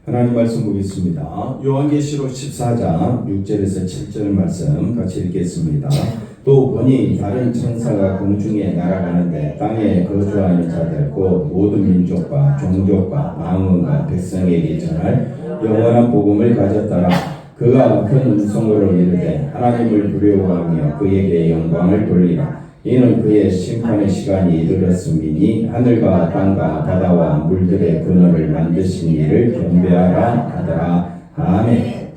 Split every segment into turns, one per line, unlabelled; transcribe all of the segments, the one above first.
하나님 말씀 보겠습니다. 요한계시록 14장 6절에서 7절 말씀 같이 읽겠습니다. 또 보니 다른 천사가 공중에 날아가는데 땅에 거주하는 자들 곧 모든 민족과 종족과 망언과 백성에게 전할 영원한 복음을 가졌더라. 그가 큰 음성으로 이르되 하나님을 두려워하며 그에게 영광을 돌리라. 이는 그의 심판의 시간이 이르렀음이니 하늘과 땅과 바다와 물들의 근원을 만드신 이를 경배하라 하더라. 아멘.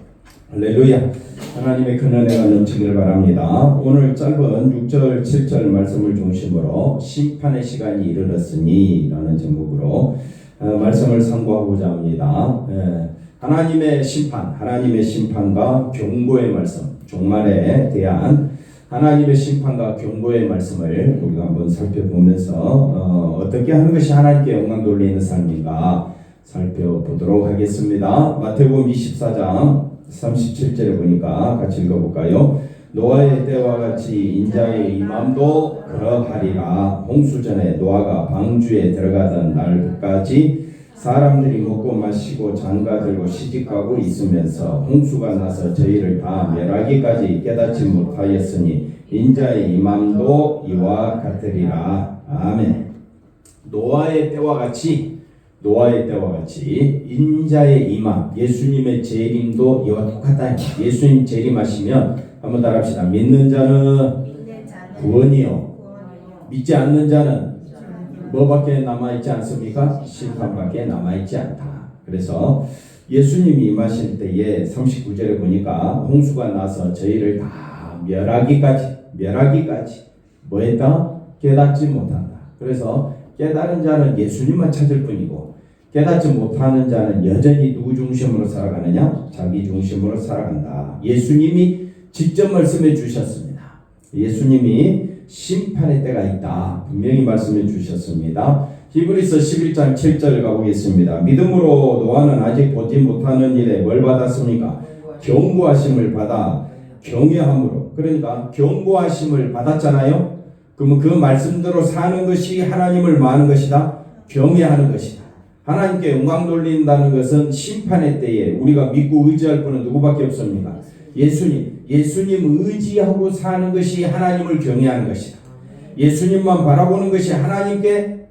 할렐루야. 하나님의 큰 은혜가 넘치기를 바랍니다. 오늘 짧은 6절 7절 말씀을 중심으로 심판의 시간이 이르렀으니 라는 제목으로 말씀을 상고하고자 합니다. 하나님의 심판, 하나님의 심판과 경고의 말씀, 종말에 대한 하나님의 심판과 경고의 말씀을 우리가 한번 살펴보면서 어떻게 하는 것이 하나님께 영광 돌리는 삶인가 살펴보도록 하겠습니다. 마태복음 24장 37절에 보니까 같이 읽어볼까요? 노아의 때와 같이 인자의 임함도 그러하리라. 홍수전에 노아가 방주에 들어가던 날까지 사람들이 먹고 마시고 장가들고 시집가고 있으면서 홍수가 나서 저희를 다 멸하기까지 깨닫지 못하였으니 인자의 임함도 이와 같으리라. 아멘. 노아의 때와 같이 인자의 임함, 예수님의 재림도 이와 똑같다. 예수님 재림하시면 한번 따라합시다. 믿는 자는 구원이요, 믿지 않는 자는 뭐밖에 남아있지 않습니까? 심판밖에 남아있지 않다. 그래서 예수님이 임하실 때에 39절에 보니까 홍수가 나서 저희를 다 멸하기까지 뭐 했다? 깨닫지 못한다. 그래서 깨달은 자는 예수님만 찾을 뿐이고 깨닫지 못하는 자는 여전히 누구 중심으로 살아가느냐? 자기 중심으로 살아간다. 예수님이 직접 말씀해 주셨습니다. 예수님이 심판의 때가 있다. 분명히 말씀해 주셨습니다. 히브리서 11장 7절 가보겠습니다. 믿음으로 노아는 아직 보지 못하는 일에 뭘 받았습니까? 경고하심을 받아 경외함으로. 그러니까 경고하심을 받았잖아요. 그러면 그 말씀대로 사는 것이 하나님을 뭐하는 것이다? 경외하는 것이다. 하나님께 영광 돌린다는 것은 심판의 때에 우리가 믿고 의지할 분은 누구밖에 없습니까? 예수님 의지하고 사는 것이 하나님을 경외하는 것이다. 예수님만 바라보는 것이 하나님께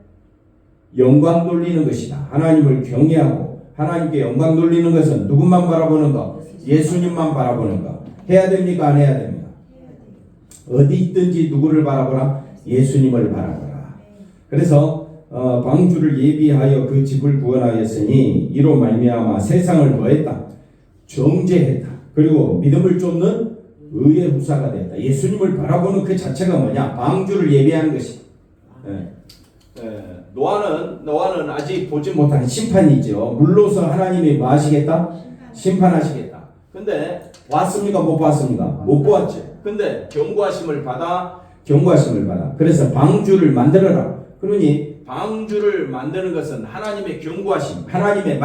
영광 돌리는 것이다. 하나님을 경외하고 하나님께 영광 돌리는 것은 누구만 바라보는 것? 예수님만 바라보는 것. 해야 됩니까? 안 해야 됩니까? 어디 있든지 누구를 바라보라? 예수님을 바라보라. 그래서 방주를 예비하여 그 집을 구원하였으니 이로 말미암아 세상을 뭐했다? 정죄했다. 그리고 믿음을 쫓는 의의 후사가 됐다. 예수님을 바라보는 그 자체가 뭐냐? 방주를 예비하는 것이다. 노아는 아직 보지 못한 심판이죠. 물로서 하나님이 뭐 하시겠다? 심판하시겠다. 근데 왔습니까? 못 봤습니까? 못 보았죠. 근데 경고하심을 받아. 그래서 방주를 만들어라. 그러니 방주를 만드는 것은 하나님의 경고하심, 하나님의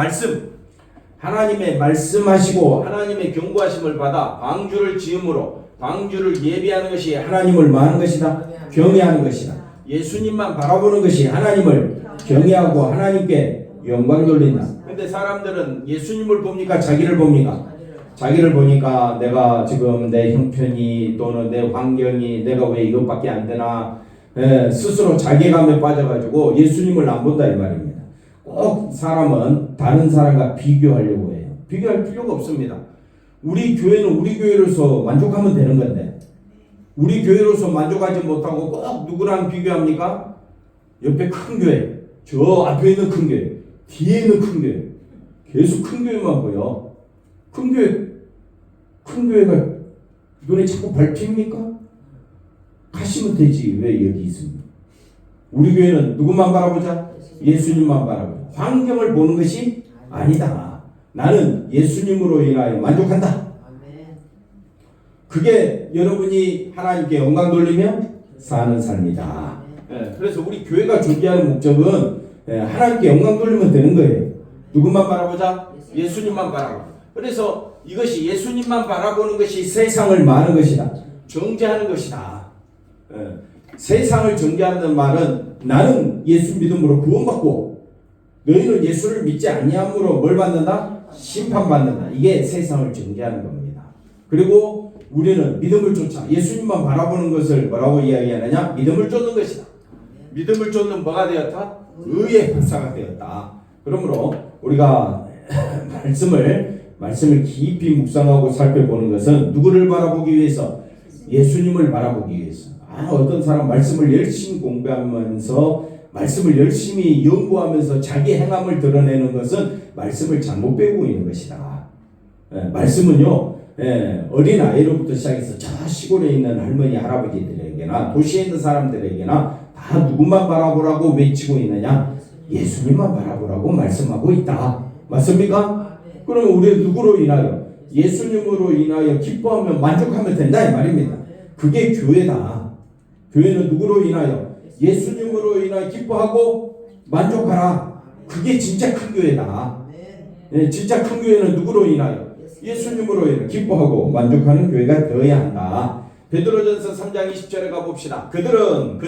말씀하시고 하나님의 경고하심을 받아 방주를 지음으로 방주를 예비하는 것이 하나님을 뭐하는 것이다? 경외하는 것이다. 예수님만 바라보는 것이 하나님을 경외하고 하나님께 영광 돌린다. 근데 사람들은 예수님을 봅니까? 자기를 봅니까? 자기를 보니까 내가 지금 내 형편이 또는 내 환경이 내가 왜 이것밖에 안 되나 스스로 자괴감에 빠져가지고 예수님을 안 본다 이 말입니다. 꼭 사람은 다른 사람과 비교하려고 해요. 비교할 필요가 없습니다. 우리 교회는 우리 교회로서 만족하면 되는 건데 우리 교회로서 만족하지 못하고 꼭 누구랑 비교합니까? 옆에 큰 교회, 저 앞에 있는 큰 교회, 뒤에 있는 큰 교회, 계속 큰 교회만 보여. 큰 교회가 눈에 자꾸 밟힙니까? 가시면 되지. 왜 여기 있습니까? 우리 교회는 누구만 바라보자? 예수님만 바라보자. 환경을 보는 것이 아니다. 나는 예수님으로 인하여 만족한다. 그게 여러분이 하나님께 영광 돌리며 사는 삶이다. 그래서 우리 교회가 존재하는 목적은 하나님께 영광 돌리면 되는 거예요. 누구만 바라보자? 예수님만 바라보자. 그래서 이것이 예수님만 바라보는 것이 세상을 마는 것이다. 정죄하는 것이다. 세상을 정죄하는 말은 나는 예수 믿음으로 구원받고 너희는 예수를 믿지 아니함으로 뭘 받는다? 심판받는다. 이게 세상을 정죄하는 겁니다. 그리고 우리는 믿음을 쫓아 예수님만 바라보는 것을 뭐라고 이야기하느냐? 믿음을 쫓는 것이다. 믿음을 쫓는 뭐가 되었다? 의의 박사가 되었다. 그러므로 우리가 말씀을 깊이 묵상하고 살펴보는 것은 누구를 바라보기 위해서? 예수님을 바라보기 위해서. 어떤 사람 말씀을 열심히 공부하면서 말씀을 열심히 연구하면서 자기 행함을 드러내는 것은 말씀을 잘못 배우고 있는 것이다. 말씀은요, 어린 아이로부터 시작해서 저 시골에 있는 할머니 할아버지들에게나 도시에 있는 사람들에게나 다 누구만 바라보라고 외치고 있느냐? 예수님만 바라보라고 말씀하고 있다. 맞습니까? 그러면 우리 누구로 인하여? 예수님으로 인하여 기뻐하면 만족하면 된다 이 말입니다. 그게 교회다. 교회는 누구로 인하여? 예수님으로 인하여 기뻐하고 만족하라. 그게 진짜 큰 교회다. 진짜 큰 교회는 누구로 인하여? 예수님으로 인하여 기뻐하고 만족하는 교회가 되어야 한다. 베드로전서 3장 20절에 가봅시다. 그들은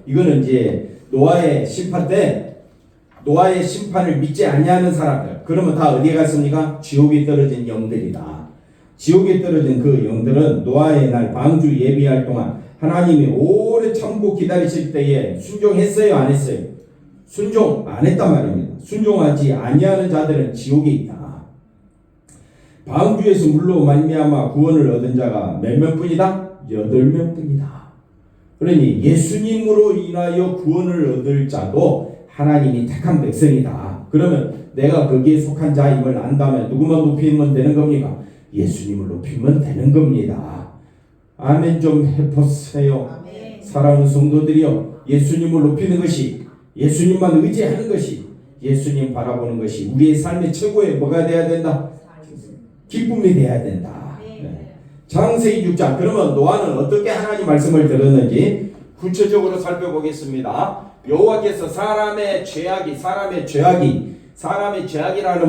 이거는 이제 노아의 심판 때 노아의 심판을 믿지 아니하는 사람들. 그러면 다 어디에 갔습니까? 지옥에 떨어진 영들이다. 지옥에 떨어진 그 영들은 노아의 날 방주 예비할 동안 하나님이 오래 참고 기다리실 때에 순종했어요? 안 했어요? 순종 안 했단 말입니다. 순종하지 아니하는 자들은 지옥에 있다. 방주에서 물로 말미암아 구원을 얻은 자가 몇 명뿐이다? 8명뿐이다. 그러니 예수님으로 인하여 구원을 얻을 자도 하나님이 택한 백성이다. 그러면 내가 거기에 속한 자임을 안다면 누구만 높이면 되는 겁니까? 예수님을 높이면 되는 겁니다. 아멘 좀 해보세요. 아멘. 사랑하는 성도들이여, 예수님을 높이는 것이, 예수님만 의지하는 것이, 예수님 바라보는 것이 우리의 삶의 최고의 뭐가 돼야 된다? 기쁨이 돼야 된다. 창세기 6장. 그러면 노아는 어떻게 하나님 말씀을 들었는지 구체적으로 살펴보겠습니다. 여호와께서 사람의 죄악이라는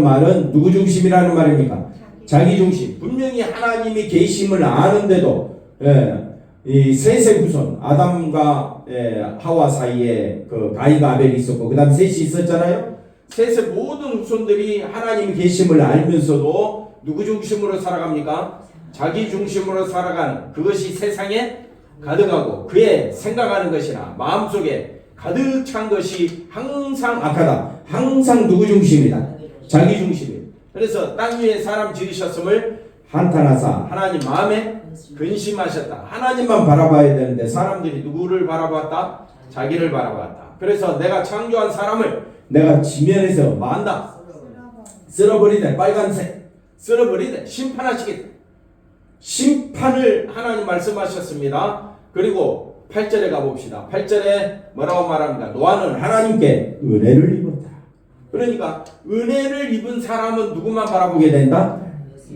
말은 누구 중심이라는 말입니까? 자기 중심. 분명히 하나님이 계심을 아는데도 이 셋의 후손 아담과 하와 사이에 그 가인과 아벨이 있었고 그 다음 셋이 있었잖아요. 셋의 모든 후손들이 하나님이 계심을 알면서도 누구 중심으로 살아갑니까? 자기 중심으로 살아가는 그것이 세상에 가득하고 그의 생각하는 것이나 마음속에 가득 찬 것이 항상 악하다. 항상 누구 중심이다? 자기 중심이다. 그래서 땅 위에 사람 지으셨음을 한탄하사 하나님 마음에 근심하셨다. 하나님만 바라봐야 되는데 사람들이 누구를 바라봤다? 자기를 바라봤다. 그래서 내가 창조한 사람을 내가 지면에서 만다. 쓸어버리되 빨간색 쓸어버리되 심판하시겠다. 심판을 하나님 말씀하셨습니다. 그리고 8절에 가봅시다. 8절에 뭐라고 말합니까? 노아는 하나님께 은혜를 입었다. 그러니까 은혜를 입은 사람은 누구만 바라보게 된다?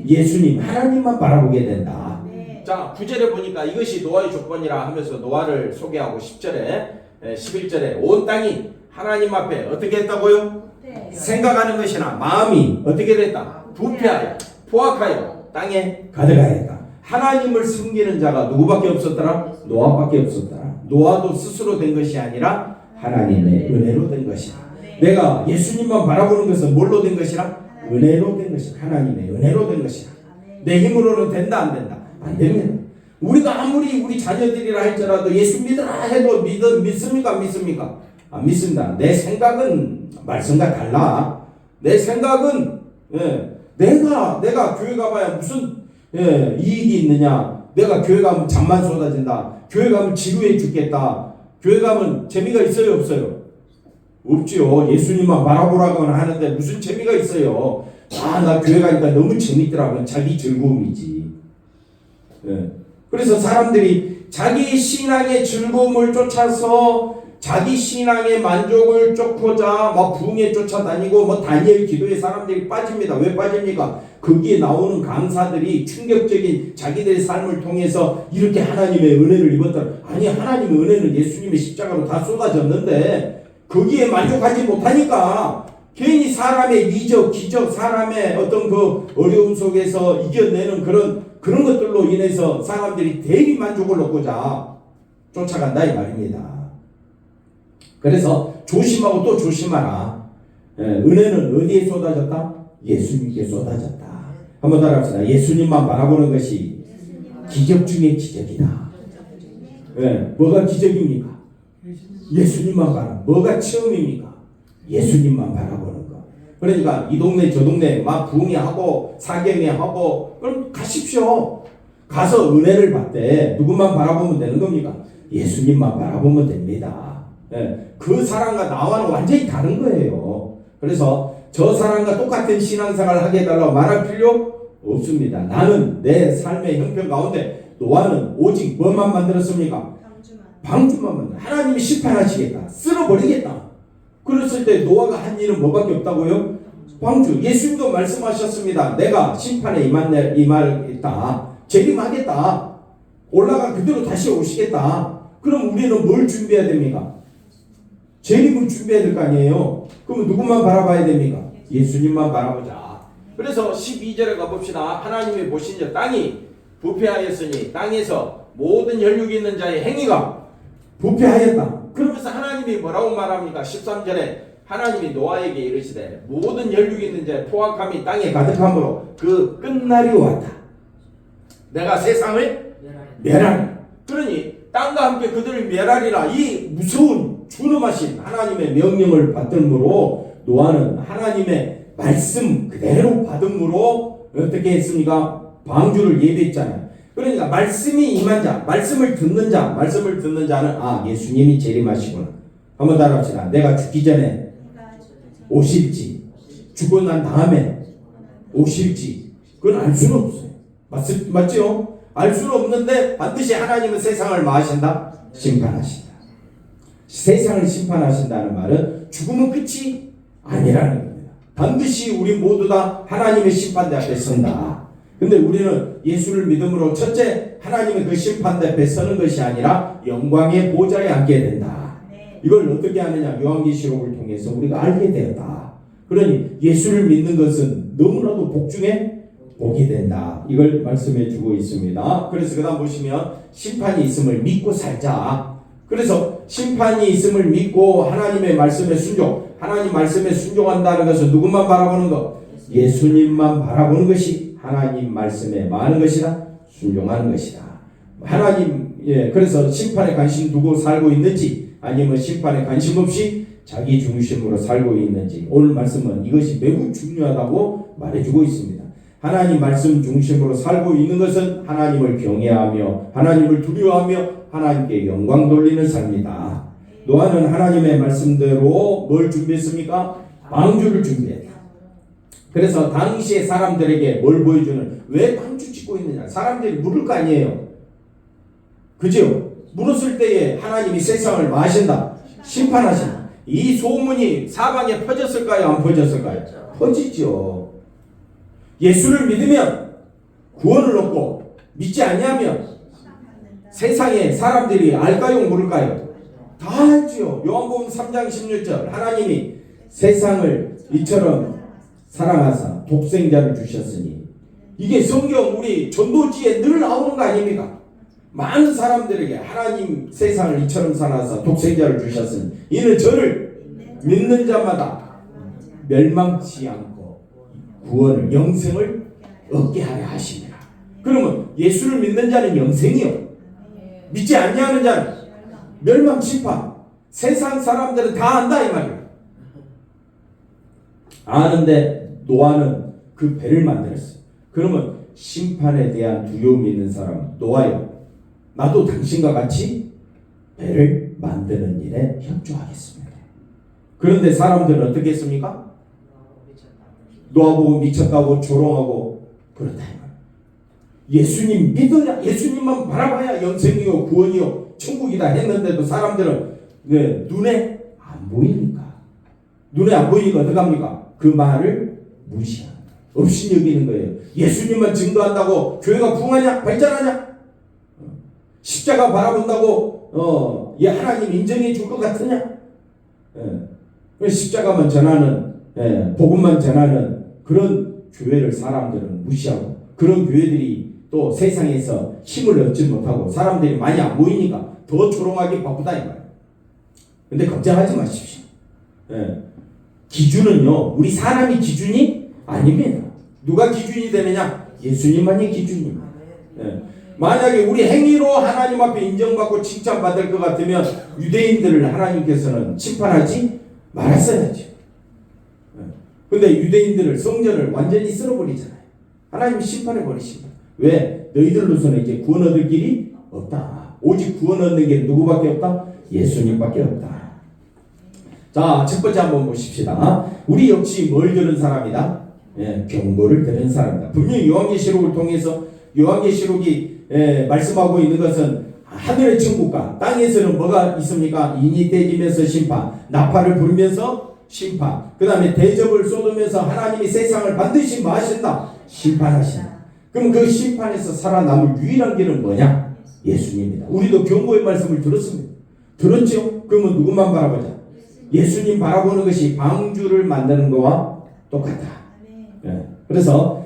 예수님 하나님만 바라보게 된다. 자 9절에 보니까 이것이 노아의 조건이라 하면서 노아를 소개하고 10절에 11절에 온 땅이 하나님 앞에 어떻게 했다고요? 생각하는 것이나 마음이 어떻게 됐다? 부패하여 포악하여 땅에 가득하였다. 하나님을 숨기는 자가 누구밖에 없었더라? 노아밖에 없었더라. 노아도 스스로 된 것이 아니라 하나님의 은혜로 된 것이다. 내가 예수님만 바라보는 것은 뭘로 된 것이라? 은혜로 된 것이다. 하나님의 은혜로 된 것이다. 내 힘으로는 된다 안 된다? 안 됩니다. 우리가 아무리 우리 자녀들이라 할지라도 예수 믿으라 해도 믿습니까? 안 믿습니까? 안 믿습니다. 내 생각은 말씀과 달라. 내 생각은 내가 교회 가봐야 무슨 이익이 있느냐. 내가 교회 가면 잠만 쏟아진다. 교회 가면 지루해 죽겠다. 교회 가면 재미가 있어요 없어요? 없지요. 예수님만 바라보라고 하는데 무슨 재미가 있어요. 나 교회 가니까 너무 재밌더라고요. 자기 즐거움이지. 그래서 사람들이 자기 신앙의 즐거움을 쫓아서 자기 신앙의 만족을 쫓고자 막 부흥에 쫓아다니고 다니엘 기도에 사람들이 빠집니다. 왜 빠집니까? 거기에 나오는 강사들이 충격적인 자기들의 삶을 통해서 이렇게 하나님의 은혜를 입었다. 아니 하나님의 은혜는 예수님의 십자가로 다 쏟아졌는데 거기에 만족하지 못하니까 괜히 사람의 이적, 기적, 사람의 어떤 그 어려움 속에서 이겨내는 그런 것들로 인해서 사람들이 대리 만족을 얻고자 쫓아간다 이 말입니다. 그래서 조심하고 또 조심하라. 은혜는 어디에 쏟아졌다? 예수님께 쏟아졌다. 한번 따라합시다. 예수님만 바라보는 것이 기적 중의 기적이다. 네, 뭐가 기적입니까? 예수님만 바라. 뭐가 처음입니까? 예수님만 바라보는 거. 그러니까 이 동네 저 동네 막 부흥회하고 사경회하고 그럼 가십시오. 가서 은혜를 받되 누구만 바라보면 되는 겁니까? 예수님만 바라보면 됩니다. 네, 그 사람과 나와는 완전히 다른 거예요. 그래서 저 사람과 똑같은 신앙생활을 하게 해달라고 말할 필요 없습니다. 나는 내 삶의 형편 가운데 노아는 오직 뭐만 만들었습니까? 방주만 만들어. 하나님이 심판하시겠다. 쓸어버리겠다. 그랬을 때 노아가 한 일은 뭐밖에 없다고요? 방주. 예수님도 말씀하셨습니다. 내가 심판에 임하겠다. 재림하겠다. 올라가 그대로 다시 오시겠다. 그럼 우리는 뭘 준비해야 됩니까? 재림을 준비해야 될 거 아니에요. 그럼 누구만 바라봐야 됩니까? 예수님만 바라보자. 그래서 12절에 가봅시다. 하나님이 보신 자 땅이 부패하였으니 땅에서 모든 연육이 있는 자의 행위가 부패하였다. 그러면서 하나님이 뭐라고 말합니까? 13절에 하나님이 노아에게 이르시되 모든 연육이 있는 자의 포악함이 땅에 가득함으로 그 끝날이 왔다. 내가 세상을 멸하리. 그러니 땅과 함께 그들을 멸하리라. 이 무서운 준엄하신 하나님의 명령을 받들므로 노아는 하나님의 말씀 그대로 받음으로 어떻게 했습니까? 방주를 예배했잖아요. 그러니까 말씀이 임한 자, 말씀을 듣는 자는 아 예수님이 재림하시구나. 한번 따라합시다. 내가 죽기 전에 오실지 죽고 난 다음에 오실지 그건 알 수는 없어요. 맞죠? 알 수는 없는데 반드시 하나님은 세상을 뭐 하신다? 심판하신다. 세상을 심판하신다는 말은 죽음은 끝이 아니라는 겁니다. 반드시 우리 모두 다 하나님의 심판대 앞에 선다. 근데 우리는 예수를 믿음으로 첫째 하나님의 그 심판대 앞에 서는 것이 아니라 영광의 보좌에 앉게 된다. 이걸 어떻게 하느냐? 요한계시록을 통해서 우리가 알게 되었다. 그러니 예수를 믿는 것은 너무나도 복 중에 복이 된다. 이걸 말씀해 주고 있습니다. 그래서 그 다음 보시면 심판이 있음을 믿고 살자. 그래서 심판이 있음을 믿고 하나님의 말씀에 순종, 하나님 말씀에 순종한다는 것은 누구만 바라보는 것? 예수님만 바라보는 것이 하나님 말씀에 많은 것이다. 순종하는 것이다. 하나님, 그래서 심판에 관심 두고 살고 있는지 아니면 심판에 관심 없이 자기 중심으로 살고 있는지 오늘 말씀은 이것이 매우 중요하다고 말해주고 있습니다. 하나님 말씀 중심으로 살고 있는 것은 하나님을 경외하며 하나님을 두려워하며 하나님께 영광 돌리는 삶이다. 노아는 하나님의 말씀대로 뭘 준비했습니까? 방주를 준비했다. 그래서 당시의 사람들에게 뭘 보여주는, 왜 방주 짓고 있느냐? 사람들이 물을 거 아니에요. 그죠? 물었을 때에 하나님이 세상을 마신다. 심판하신다. 이 소문이 사방에 퍼졌을까요? 안 퍼졌을까요? 퍼지죠. 예수를 믿으면 구원을 얻고 믿지 아니하면 세상에 사람들이 알까요? 모를까요? 다 알지요. 요한복음 3장 16절 하나님이 세상을 이처럼 사랑하사 독생자를 주셨으니 이게 성경 우리 전도지에 늘 나오는 거 아닙니까? 많은 사람들에게 하나님 세상을 이처럼 사랑하사 독생자를 주셨으니 이는 저를 믿는 자마다 멸망치 않고 구원을 영생을 얻게 하려 하십니다. 그러면 예수를 믿는 자는 영생이요, 믿지 아니하는 자는 멸망 심판. 세상 사람들은 다 안다 이 말이에요. 아는데 노아는 그 배를 만들었어요. 그러면 심판에 대한 두려움이 있는 사람, 노아요, 나도 당신과 같이 배를 만드는 일에 협조하겠습니다. 그런데 사람들은 어떻게 했습니까? 노아 보고 미쳤다고 조롱하고 그렇다 이 말이에요. 예수님 믿어야, 예수님만 바라봐야 영생이요 구원이요 천국이다 했는데도 사람들은 왜 눈에 안 보이니까, 눈에 안 보이니까 어떡합니까? 그 말을 무시하는 거예요. 없이 여기는 거예요. 예수님만 증거한다고 교회가 부흥하냐? 발전하냐? 십자가 바라본다고 하나님 인정해 줄 것 같으냐? 십자가만 전하는, 복음만 전하는 그런 교회를 사람들은 무시하고, 그런 교회들이 또 세상에서 힘을 얻지 못하고 사람들이 많이 안 보이니까 더 조롱하기 바쁘다 이 말이에요. 근데 걱정하지 마십시오. 기준은요, 우리 사람이 기준이 아닙니다. 누가 기준이 되느냐? 예수님만이 기준입니다. 예. 만약에 우리 행위로 하나님 앞에 인정받고 칭찬받을 것 같으면 유대인들을 하나님께서는 심판하지 말았어야죠. 근데 유대인들을 성전을 완전히 쓸어버리잖아요. 하나님이 심판해 버리십니다. 왜? 너희들로서는 이제 구원 얻을 길이 없다. 오직 구원 얻는 길은 누구밖에 없다? 예수님밖에 없다. 자, 첫 번째 한번 보십시다. 우리 역시 뭘 들은 사람이다? 경고를 들은 사람이다. 분명히 요한계시록을 통해서 요한계시록이 말씀하고 있는 것은 하늘의 천국과 땅에서는 뭐가 있습니까? 인이 떼지면서 심판, 나팔을 불면서 심판, 그 다음에 대접을 쏟으면서 하나님이 세상을 반드시 뭐 하신다? 심판하신다. 그럼 그 심판에서 살아남을 유일한 길은 뭐냐? 예수님입니다. 우리도 경고의 말씀을 들었습니다. 들었죠? 그러면 누구만 바라보자? 예수님 바라보는 것이 방주를 만드는 거와 똑같다. 그래서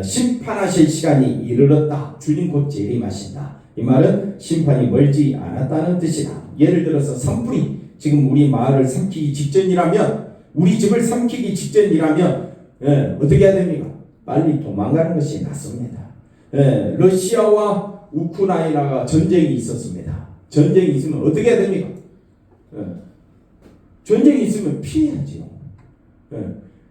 심판하실 시간이 이르렀다. 주님 곧 재림하신다. 이 말은 심판이 멀지 않았다는 뜻이다. 예를 들어서 산불이 지금 우리 마을을 삼키기 직전이라면, 우리 집을 삼키기 직전이라면 어떻게 해야 됩니까? 빨리 도망가는 것이 낫습니다. 러시아와 우크라이나가 전쟁이 있었습니다. 전쟁이 있으면 어떻게 해야 됩니까? 전쟁이 있으면 피해야죠.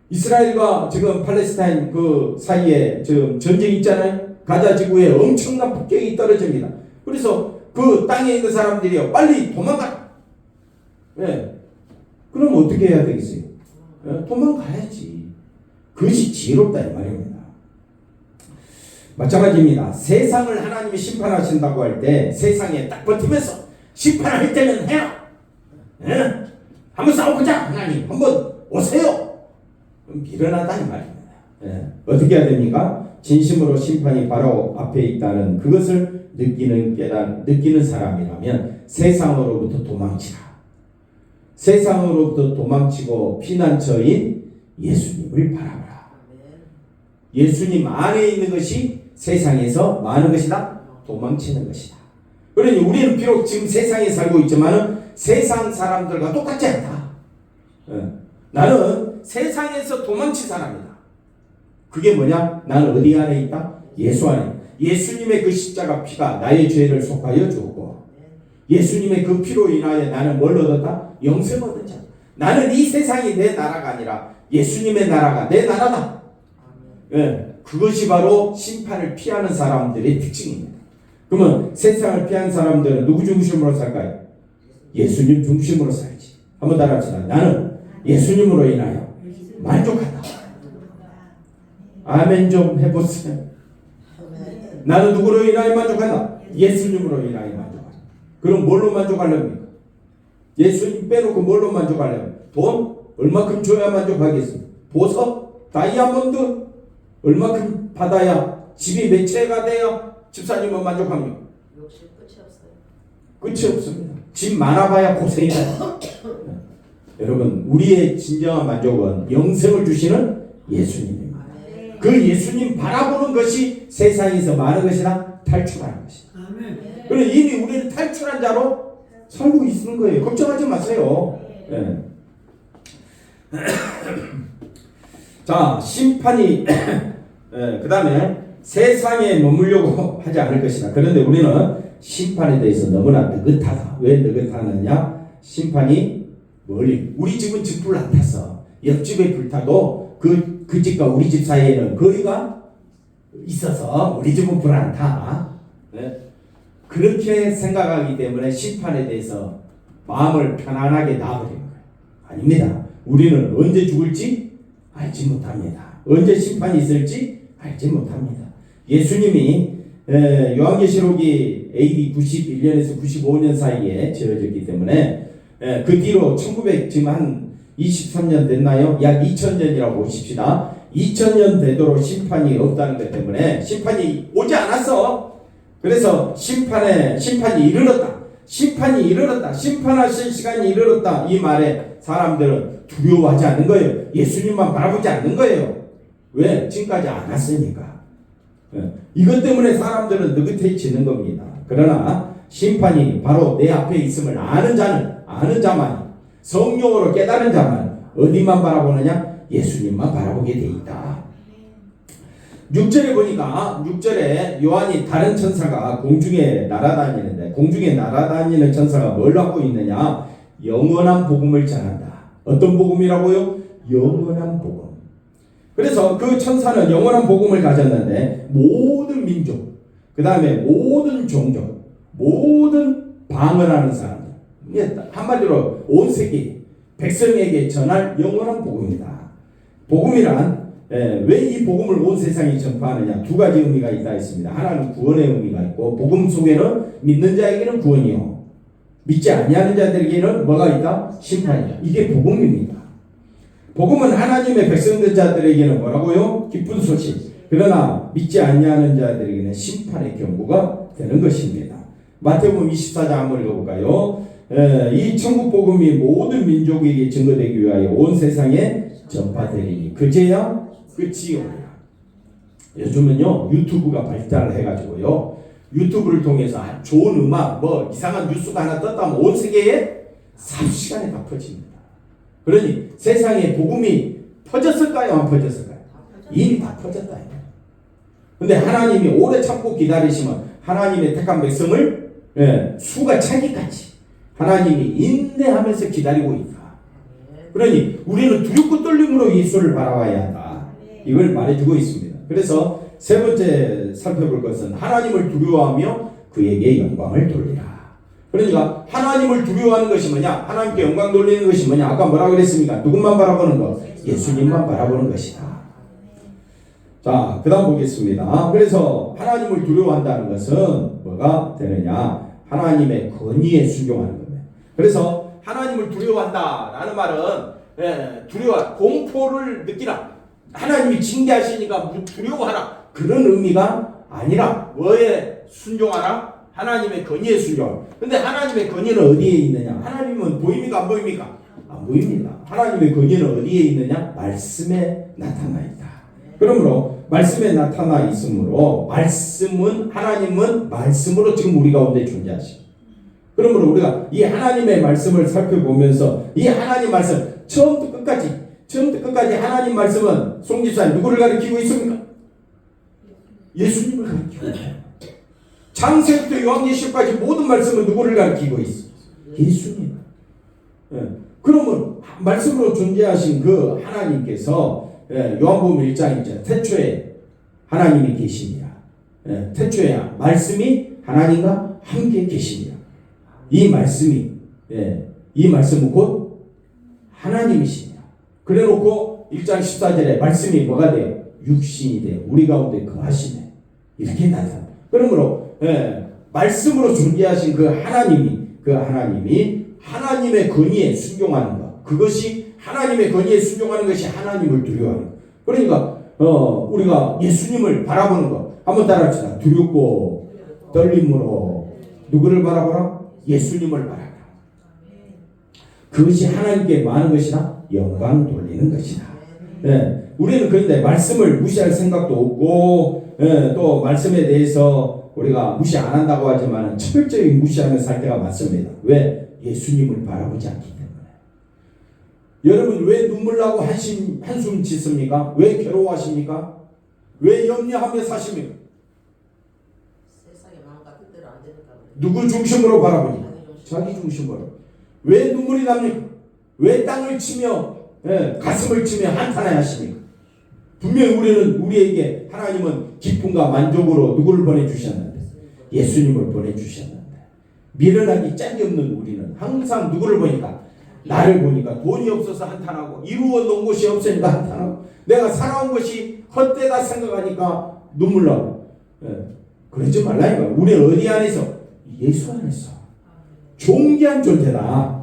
이스라엘과 지금 팔레스타인 그 사이에 지금 전쟁이 있잖아요. 가자 지구에 엄청난 폭격이 떨어집니다. 그래서 그 땅에 있는 사람들이요, 빨리 도망가. 그럼 어떻게 해야 되겠어요? 도망가야지. 그것이 지혜롭다 이 말입니다. 마찬가지입니다. 세상을 하나님이 심판하신다고 할 때 세상에 딱 버티면서 심판할 때는 해요. 한번 싸워보자. 하나님 한번 오세요. 미련하다 이 말입니다. 어떻게 해야 됩니까? 진심으로 심판이 바로 앞에 있다는 그것을 느끼는 사람이라면 세상으로부터 도망치라. 세상으로부터 도망치고 피난처인 예수님을 바라보라. 예수님 안에 있는 것이 세상에서 많은 것이다? 도망치는 것이다. 그러니 우리는 비록 지금 세상에 살고 있지만 세상 사람들과 똑같지 않다. 나는 세상에서 도망친 사람이다. 그게 뭐냐? 나는 어디 안에 있다? 예수 안에. 예수님의 그 십자가 피가 나의 죄를 속하여 주었고, 예수님의 그 피로 인하여 나는 뭘 얻었다? 영생 얻었잖아. 나는 이 세상이 내 나라가 아니라 예수님의 나라가 내 나라다. 그것이 바로 심판을 피하는 사람들의 특징입니다. 그러면 세상을 피한 사람들은 누구 중심으로 살까요? 예수님 중심으로 살지. 한번 따라합시다. 나는 예수님으로 인하여 만족한다. 아멘 좀 해보세요. 나는 누구로 인하여 만족한다? 예수님으로 인하여 만족한다. 그럼 뭘로 만족하렵니까? 예수님 빼놓고 뭘로 만족하려면? 돈? 얼마큼 줘야 만족하겠습니까? 보석? 다이아몬드? 얼마큼 받아야 집이 몇 채가 돼야 집사님은 만족합니까?
욕심 끝이 없어요.
끝이 없습니다. 집 많아봐야 고생이다. 여러분, 우리의 진정한 만족은 영생을 주시는 예수님입니다. 그 예수님 바라보는 것이 세상에서 많은 것이나 탈출하는 것이다. 그래서 이미 우리는 탈출한 자로 살고 있는 거예요. 걱정하지 마세요. 자, 심판이 그 다음에 세상에 머물려고 하지 않을 것이다. 그런데 우리는 심판에 대해서 너무나 느긋하다. 왜 느긋하느냐? 심판이 멀리, 우리 집은 집불 안 탔어. 옆집에 불타도 그 집과 우리 집 사이에는 거리가 있어서 우리 집은 불 안 타. 그렇게 생각하기 때문에 심판에 대해서 마음을 편안하게 놔버리는 거예요. 아닙니다. 우리는 언제 죽을지 알지 못합니다. 언제 심판이 있을지 알지 못합니다. 예수님이 요한계시록이 AD 91년에서 95년 사이에 지어졌기 때문에 그 뒤로 1900 지금 한 23년 됐나요? 약 2000년이라고 보십시다. 2000년 되도록 심판이 없다는 것 때문에 심판이 오지 않았어. 그래서 심판이 이르렀다. 심판이 이르렀다. 심판하실 시간이 이르렀다. 이 말에 사람들은 두려워하지 않는 거예요. 예수님만 바라보지 않는 거예요. 왜? 지금까지 안 왔으니까. 이것 때문에 사람들은 느긋해지는 겁니다. 그러나 심판이 바로 내 앞에 있음을 아는 자만, 성령으로 깨달은 자만 어디만 바라보느냐? 예수님만 바라보게 돼 있다. 6절에 보니까 6절에 요한이 다른 천사가 공중에 날아다니는데 공중에 날아다니는 천사가 뭘 하고 있느냐? 영원한 복음을 전한다. 어떤 복음이라고요? 영원한 복음. 그래서 그 천사는 영원한 복음을 가졌는데 모든 민족, 그 다음에 모든 종족, 모든 방언 하는 사람들, 한마디로 온 세계 백성에게 전할 영원한 복음이다. 복음이란 왜 이 복음을 온 세상에 전파하느냐? 두 가지 의미가 있다 했습니다. 하나는 구원의 의미가 있고 복음 속에는 믿는 자에게는 구원이요, 믿지 아니하는 자들에게는 뭐가 있다? 심판이다. 이게 복음입니다. 복음은 하나님의 백성된 자들에게는 뭐라고요? 기쁜 소식. 그러나 믿지 아니하는 자들에게는 심판의 경고가 되는 것입니다. 마태복음 24장 한번 읽어볼까요? 이 천국 복음이 모든 민족에게 증거되기 위하여 온 세상에 전파되리니 그제야 끝이 오리라. 요즘은요 유튜브가 발달해가지고요 유튜브를 통해서 좋은 음악 뭐 이상한 뉴스가 하나 떴다면 온 세계에 3시간에 다 퍼집니다. 그러니 세상에 복음이 퍼졌을까요? 안 퍼졌을까요? 이미 다 퍼졌다. 근데 하나님이 오래 참고 기다리시면 하나님의 택한 백성을 수가 차기까지 하나님이 인내하면서 기다리고 있다. 그러니 우리는 두렵고 떨림으로 예수를 바라봐야 한다. 이걸 말해주고 있습니다. 그래서 세 번째 살펴볼 것은 하나님을 두려워하며 그에게 영광을 돌리라. 그러니까 하나님을 두려워하는 것이 뭐냐? 하나님께 영광 돌리는 것이 뭐냐? 아까 뭐라 그랬습니까? 누구만 바라보는 것? 예수님만 바라보는 것이다. 자, 그 다음 보겠습니다. 그래서 하나님을 두려워한다는 것은 뭐가 되느냐? 하나님의 권위에 순종하는 겁니다. 그래서 하나님을 두려워한다라는 말은 두려워, 공포를 느끼라. 하나님이 징계하시니까 두려워하라. 그런 의미가 아니라 뭐에 순종하라? 하나님의 권위에 순종하라. 근데 하나님의 권위는 어디에 있느냐? 하나님은 보입니까? 안 보입니까? 안 보입니다. 하나님의 권위는 어디에 있느냐? 말씀에 나타나 있다. 그러므로 말씀에 나타나 있으므로 말씀은 하나님은 말씀으로 지금 우리 가운데 존재하시고, 그러므로 우리가 이 하나님의 말씀을 살펴보면서 이 하나님 말씀 처음부터 끝까지 하나님 말씀은 송집사님 누구를 가리키고 있습니까? 예수님을 가리키고 있어요. 창세부터 요한계시록까지 모든 말씀은 누구를 가리키고 있어? 예수님. 그러면 말씀으로 존재하신 그 하나님께서 요한복음 1장 1절 태초에 하나님이 계십니다. 태초에 말씀이 하나님과 함께 계십니다. 이 말씀은 곧 하나님이십니다. 그래놓고 1장 14절에 말씀이 뭐가 돼요? 육신이 돼요. 우리 가운데 거하시네. 이렇게 나타납니다. 그러므로 말씀으로 존재하신 그 하나님이 하나님의 권위에 순종하는 것, 그것이 하나님의 권위에 순종하는 것이 하나님을 두려워하는 것. 그러니까 우리가 예수님을 바라보는 것 한번 따라합시다. 두렵고 떨림으로 누구를 바라보라? 예수님을 바라보라. 그것이 하나님께 많은 것이다. 영광 돌리는 것이다. 우리는 그런데 말씀을 무시할 생각도 없고 또 말씀에 대해서 우리가 무시 안 한다고 하지만 철저히 무시하며 살 때가 많습니다. 왜? 예수님을 바라보지 않기 때문에. 여러분 왜 눈물 나고 한숨 짓습니까? 왜 괴로워하십니까? 왜 염려하며 사십니까?
세상의 마음과 뜻대로 안 되니까.
누구 중심으로 바라보니? 자기 중심으로. 왜 눈물이 납니까? 왜 땅을 치며 가슴을 치며 한탄해 하십니까? 분명히 우리에게 하나님은 기쁨과 만족으로 누구를 보내주셨는데? 예수님을 보내주셨는데 미련하기 짝이 없는 우리는 항상 누구를 보니까? 나를 보니까 돈이 없어서 한탄하고 이루어 놓은 것이 없으니까 한탄하고 내가 살아온 것이 헛되다 생각하니까 눈물 나고. 그러지 말라니까. 우리 어디 안에서? 예수 안에서 존귀한 존재다.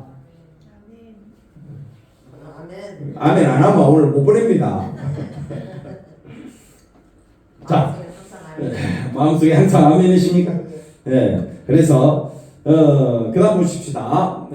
아멘 안 하면 오늘 못 보냅니다. 자, 마음속에 항상 아멘이십니까? 그래서 그 다음 보십시다.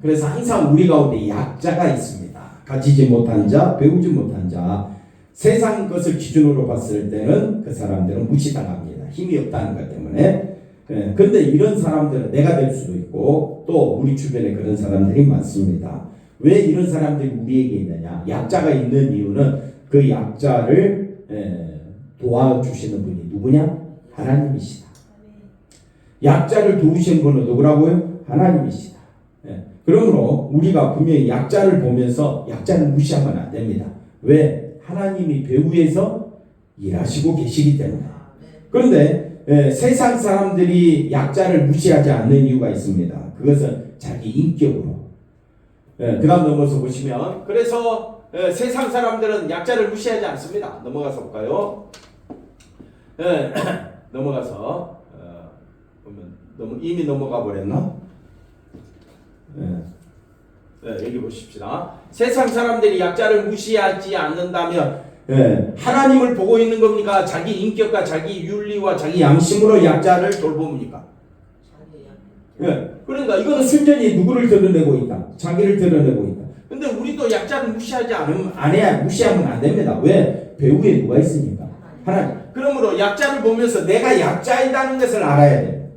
그래서 항상 우리 가운데 약자가 있습니다. 가지지 못한 자, 배우지 못한 자. 세상 것을 기준으로 봤을 때는 그 사람들은 무시당합니다. 힘이 없다는 것 때문에. 근데 이런 사람들은 내가 될 수도 있고 또 우리 주변에 그런 사람들이 많습니다. 왜 이런 사람들이 우리에게 있느냐? 약자가 있는 이유는 그 약자를 도와주시는 분이 누구냐? 하나님이시다. 약자를 도우시는 분은 누구라고요? 하나님이시다. 그러므로 우리가 분명히 약자를 보면서 약자를 무시하면 안 됩니다. 왜? 하나님이 배후에서 일하시고 계시기 때문에. 그런데 세상 사람들이 약자를 무시하지 않는 이유가 있습니다. 그것은 자기 인격으로. 그 다음 넘어서 보시면, 그래서 세상 사람들은 약자를 무시하지 않습니다. 넘어가서 볼까요? 넘어가서 보면 이미 넘어가 버렸나? 여기 보십시다. 세상 사람들이 약자를 무시하지 않는다면 하나님을 보고 있는 겁니까? 자기 인격과 자기 윤리와 자기 양심으로 약자를 돌봅니까? 그러니까 이거는 순전히 누구를 드러내고 있다? 자기를 드러내고 있다. 근데 우리도 약자를 무시하지 무시하면 안 됩니다. 왜? 배후에 누가 있으니까? 하나님. 그러므로 약자를 보면서 내가 약자이다는 것을 알아야 돼요.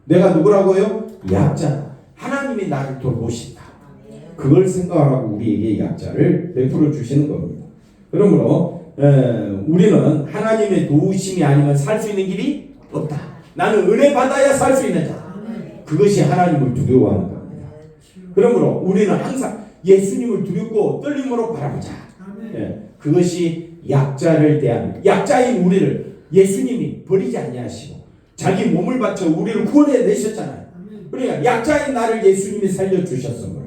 내가 누구라고요? 약자. 하나님이 나를 돌보신다. 그걸 생각하고 우리에게 약자를 베풀어 주시는 겁니다. 그러므로 우리는 하나님의 도우심이 아니면 살 수 있는 길이 없다. 나는 은혜 받아야 살 수 있는 자. 그것이 하나님을 두려워하는 겁니다. 그러므로 우리는 항상 예수님을 두렵고 떨림으로 바라보자. 그것이 약자를 대한, 약자인 우리를 예수님이 버리지 아니하시고 자기 몸을 바쳐 우리를 구원해 내셨잖아요. 그러니까 약자인 나를 예수님이 살려주셨으므로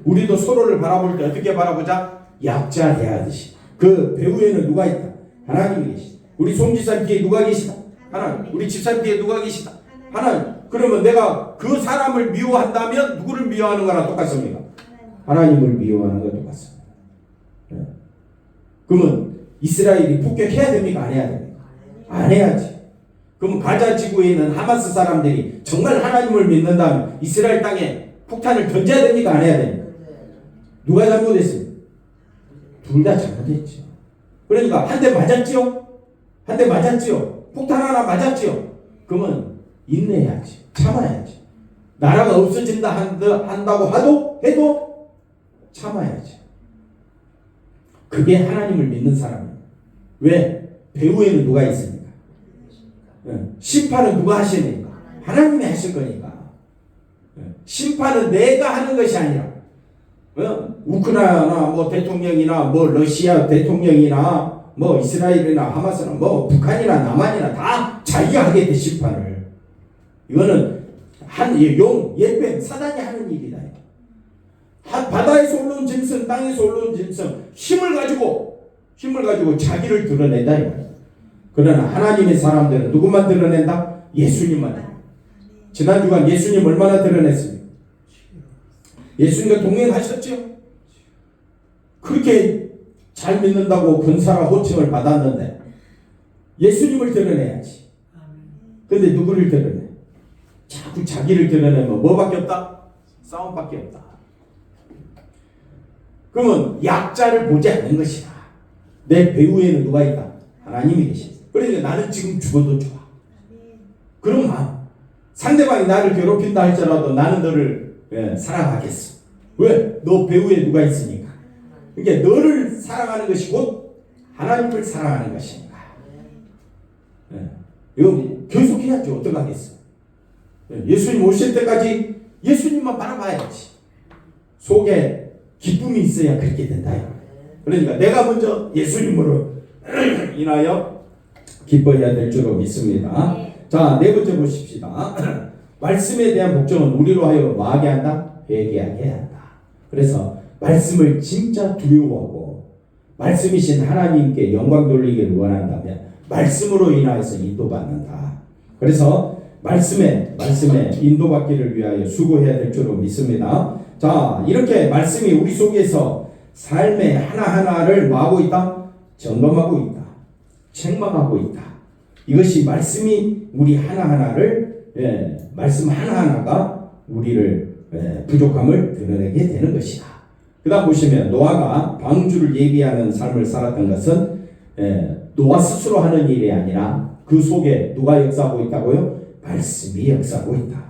우리도 서로를 바라볼 때 어떻게 바라보자? 약자 대하듯이. 그 배후에는 누가 있다? 하나님이 계시다. 우리 송지사 뒤에 누가 계시다? 하나님. 우리 집사 뒤에 누가 계시다? 하나님. 그러면 내가 그 사람을 미워한다면 누구를 미워하는 거랑 똑같습니까? 하나님을 미워하는 거 똑같습니다. 그러면 이스라엘이 폭격해야 됩니까? 안 해야 됩니까? 안 해야지. 그럼 가자 지구에 있는 하마스 사람들이 정말 하나님을 믿는다면 이스라엘 땅에 폭탄을 던져야 됩니까? 안 해야 됩니까? 누가 잘못했습니까? 둘 다 잘못했죠. 그러니까 한 대 맞았지요? 한 대 맞았지요? 폭탄 하나 맞았지요? 그러면 인내해야지. 참아야지. 나라가 없어진다 한다고 해도 참아야지. 그게 하나님을 믿는 사람이에요. 왜? 배후에는 누가 있습니까? 심판은 누가 하시니까? 하나님이 하실 거니까. 심판은 내가 하는 것이 아니라 우크라이나 뭐 대통령이나 뭐 러시아 대통령이나 뭐 이스라엘이나 하마스나 뭐 북한이나 남한이나 다 자기가 하게 돼 심판을. 이거는 예뱀 사단이 하는 일이다. 바다에서 올라온 짐승, 땅에서 올라온 짐승 힘을 가지고 자기를 드러낸다. 그러나 하나님의 사람들은 누구만 드러낸다? 예수님만. 지난주간 예수님 얼마나 드러냈습니까? 예수님과 동행하셨죠? 그렇게 잘 믿는다고 근사라 호칭을 받았는데 예수님을 드러내야지. 근데 누구를 드러내? 자꾸 자기를 드러내면 뭐밖에 없다? 싸움밖에 없다. 그러면 약자를 보지 않는 것이다. 내 배후에는 누가 있다? 하나님이 계시다. 그러니까 나는 지금 죽어도 좋아. 그런 마음. 상대방이 나를 괴롭힌다 할지라도 나는 너를 사랑하겠어. 왜? 너 배후에 누가 있으니까. 그러니까 너를 사랑하는 것이 곧 하나님을 사랑하는 것이니까. 이거 계속해야죠. 어떡하겠어. 예수님 오실 때까지 예수님만 바라봐야지. 속에 기쁨이 있어야 그렇게 된다. 그러니까 내가 먼저 예수님으로 인하여 기뻐해야 될 줄로 믿습니다. 자, 네 번째 보십시다. 말씀에 대한 복종은 우리로 하여 뭐하게 한다? 회개하게 한다. 그래서 말씀을 진짜 두려워하고 말씀이신 하나님께 영광 돌리기를 원한다면 말씀으로 인하여서 인도받는다. 그래서 말씀에 인도받기를 위하여 수고해야 될 줄로 믿습니다. 자, 이렇게 말씀이 우리 속에서 삶의 하나하나를 뭐하고 있다? 점검하고 있다. 책망하고 있다. 이것이 말씀이 우리 하나하나를 말씀 하나하나가 우리를 부족함을 드러내게 되는 것이다. 그 다음 보시면 노아가 방주를 예비하는 삶을 살았던 것은 노아 스스로 하는 일이 아니라 그 속에 누가 역사하고 있다고요? 말씀이 역사하고 있다.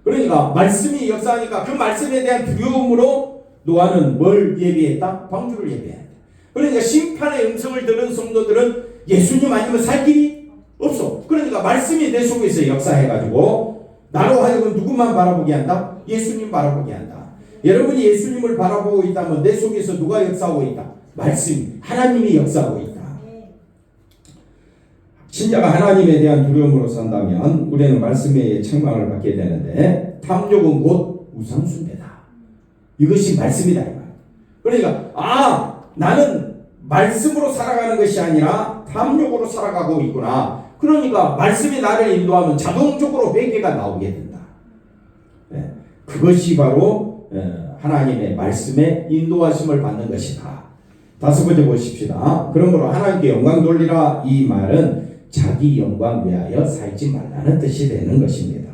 그러니까 말씀이 역사하니까 그 말씀에 대한 두려움으로 노아는 뭘 예비했다? 방주를 예비했다. 그러니까 심판의 음성을 들은 성도들은 예수님 아니면 살 길이 없어. 그러니까 말씀이 내 속에서 역사해가지고 나로 하여금 누구만 바라보게 한다? 예수님 바라보게 한다. 여러분이 예수님을 바라보고 있다면 내 속에서 누가 역사하고 있다? 말씀, 하나님이 역사하고 있다. 신자가 하나님에 대한 두려움으로 산다면 우리는 말씀의 책망을 받게 되는데, 탐욕은 곧 우상숭배다. 이것이 말씀이다. 그러니까 나는 말씀으로 살아가는 것이 아니라 탐욕으로 살아가고 있구나. 그러니까 말씀이 나를 인도하면 자동적으로 회개가 나오게 된다. 그것이 바로 하나님의 말씀에 인도하심을 받는 것이다. 다섯 번째 보십시다. 그러므로 하나님께 영광 돌리라, 이 말은 자기 영광 위하여 살지 말라는 뜻이 되는 것입니다.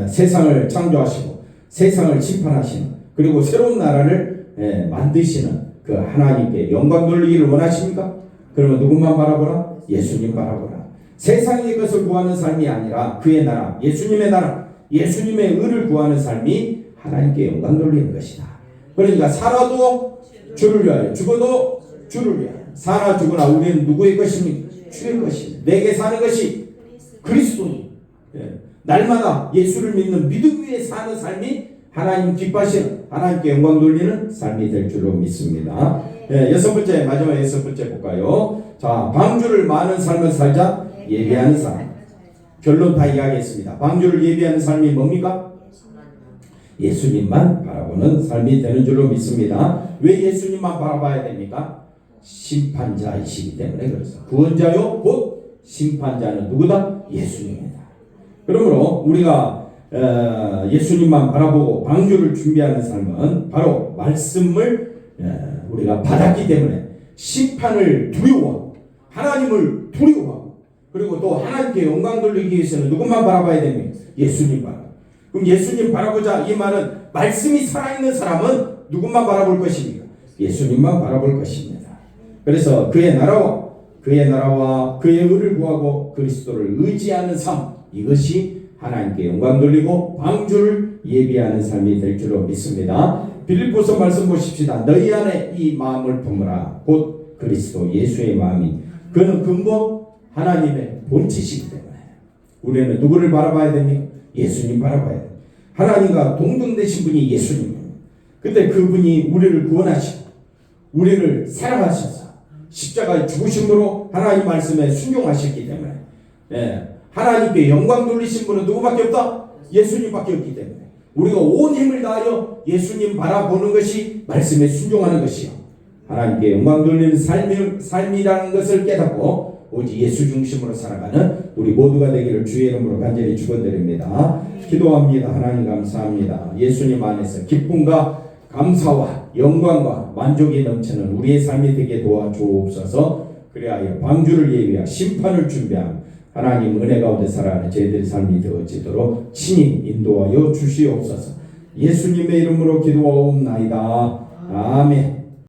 세상을 창조하시고 세상을 심판하시는, 그리고 새로운 나라를 만드시는 그 하나님께 영광 돌리기를 원하십니까? 그러면 누구만 바라보라? 예수님 바라보라. 세상의 것을 구하는 삶이 아니라 그의 나라, 예수님의 나라, 예수님의 의를 구하는 삶이 하나님께 영광 돌리는 것이다. 그러니까 살아도 주를 위하여, 죽어도 주를 위하여. 살아 죽으나 우리는 누구의 것입니까? 주의 것입니다. 내게 사는 것이 그리스도니. 날마다 예수를 믿는 믿음 위에 사는 삶이 하나님 기뻐하시는, 하나님께 영광 돌리는 삶이 될 줄로 믿습니다. 여섯 번째, 마지막 여섯 번째 볼까요? 자, 방주를 많은 삶을 살자. 예비하는 삶. 결론 다 이야기했습니다. 방주를 예비하는 삶이 뭡니까? 예수님만 바라보는 삶이 되는 줄로 믿습니다. 왜 예수님만 바라봐야 됩니까? 심판자이시기 때문에 그렇습니다. 구원자요 곧 심판자는 누구다? 예수님이다. 그러므로 우리가 예수님만 바라보고 방주를 준비하는 삶은 바로 말씀을 우리가 받았기 때문에 심판을 두려워하고 하나님을 두려워하고, 그리고 또 하나님께 영광 돌리기 위해서는 누구만 바라봐야 됩니까? 예수님 바라봐. 그럼 예수님 바라보자, 이 말은 말씀이 살아있는 사람은 누구만 바라볼 것입니까? 예수님만 바라볼 것입니다. 그래서 그의 나라와 그의 의를 구하고 그리스도를 의지하는 삶, 이것이 하나님께 영광 돌리고 방주를 예비하는 삶이 될 줄로 믿습니다. 빌립보서 말씀 보십시다. 너희 안에 이 마음을 품으라. 곧 그리스도 예수의 마음이, 그는 근본 하나님의 본체시기 때문에 우리는 누구를 바라봐야 됩니까? 예수님 바라봐야 됩니다. 하나님과 동등되신 분이 예수님입니다. 근데 그분이 우리를 구원하시고 우리를 사랑하셔서 십자가에 죽으심으로 하나님 말씀에 순종하셨기 때문에 하나님께 영광 돌리신 분은 누구밖에 없다? 예수님밖에 없기 때문에 우리가 온 힘을 다하여 예수님 바라보는 것이 말씀에 순종하는 것이요, 하나님께 영광 돌리는 삶이라는 것을 깨닫고 오직 예수 중심으로 살아가는 우리 모두가 되기를 주의 이름으로 간절히 축원드립니다. 기도합니다. 하나님 감사합니다. 예수님 안에서 기쁨과 감사와 영광과 만족이 넘치는 우리의 삶이 되게 도와주옵소서. 그리하여 방주를 예비하여 심판을 준비한 하나님 은혜 가운데 살아가는 저희들의 삶이 되어지도록 친히 인도하여 주시옵소서. 예수님의 이름으로 기도하옵나이다. 아멘.